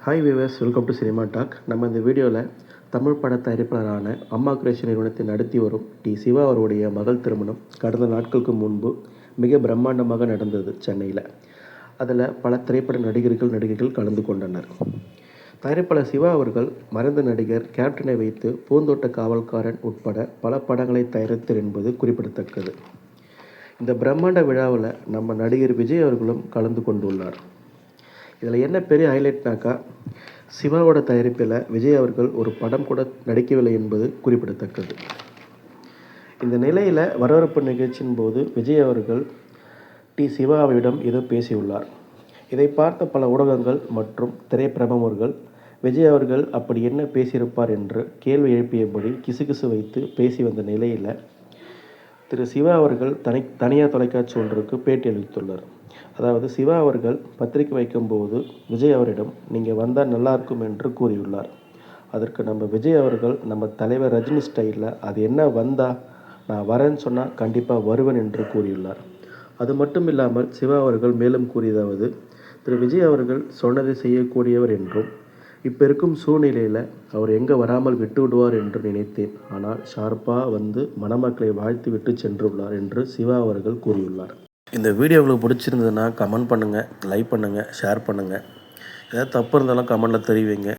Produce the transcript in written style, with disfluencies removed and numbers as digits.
Hi viewers, welcome to cinema talk. நம்ம இந்த வீடியோவில் தமிழ் பட தயாரிப்பாளரான அம்மா கிரியேஷன் நிறுவனத்தை நடத்தி வரும் சிவா அவருடைய மகள் திருமணம் கடந்த நாட்களுக்கு முன்பு மிக பிரம்மாண்டமாக நடந்தது சென்னையில். அதில் பல திரைப்பட நடிகர்கள் கலந்து கொண்டனர். தயாரிப்பாளர் சிவா அவர்கள் மறைந்த நடிகர் கேப்டனை வைத்து பூந்தோட்ட காவல்காரன் உட்பட பல படங்களை தயாரித்தார் என்பது குறிப்பிடத்தக்கது. இந்த பிரம்மாண்ட விழாவில் நம்ம நடிகர் விஜய் அவர்களும் கலந்து கொண்டுள்ளார். இதில் என்ன பெரிய ஹைலைட்னாக்கா, சிவாவோட தயாரிப்பில் விஜய் அவர்கள் ஒரு படம் கூட நடிக்கவில்லை என்பது குறிப்பிடத்தக்கது. இந்த நிலையில் வரவேற்பு நிகழ்ச்சியின் போது விஜய் அவர்கள் சிவாவிடம் ஏதோ பேசியுள்ளார். இதை பார்த்த பல ஊடகங்கள் மற்றும் திரைப்பிரமுகர்கள் விஜய் அவர்கள் அப்படி என்ன பேசியிருப்பார் என்று கேள்வி எழுப்பியபடி கிசுகிசு வைத்து பேசி வந்த நிலையில் திரு சிவா அவர்கள் தனியார் தொலைக்காட்சி ஒன்றுக்கு பேட்டி அளித்துள்ளார். அதாவது சிவா அவர்கள் பத்திரிக்கை வைக்கும்போது விஜய் அவரிடம் நீங்கள் வந்தால் நல்லாயிருக்கும் என்று கூறியுள்ளார். அதற்கு நம்ம விஜய் அவர்கள் நம்ம தலைவர் ரஜினி ஸ்டைலில் அது என்ன வந்தா நான் வரேன்னு சொன்னால் கண்டிப்பாக வருவேன் என்று கூறியுள்ளார். அது மட்டும் இல்லாமல் சிவா அவர்கள் மேலும் கூறியதாவது, திரு விஜய் அவர்கள் சொன்னதை செய்யக்கூடியவர் என்றும் இப்போ இருக்கும் சூழ்நிலையில் அவர் எங்கே வராமல் விட்டு விடுவார் என்று நினைத்தேன். ஆனால் ஷார்ப்பாக வந்து மணமக்களை வாழ்த்து விட்டு சென்றுள்ளார் என்று சிவா அவர்கள் கூறியுள்ளார். இந்த வீடியோ உங்களுக்கு பிடிச்சிருந்ததுன்னா கமெண்ட் பண்ணுங்கள், லைக் பண்ணுங்கள், ஷேர் பண்ணுங்கள். ஏதாவது தப்பு இருந்தாலும் கமெண்ட்டில் தெரிவிங்க.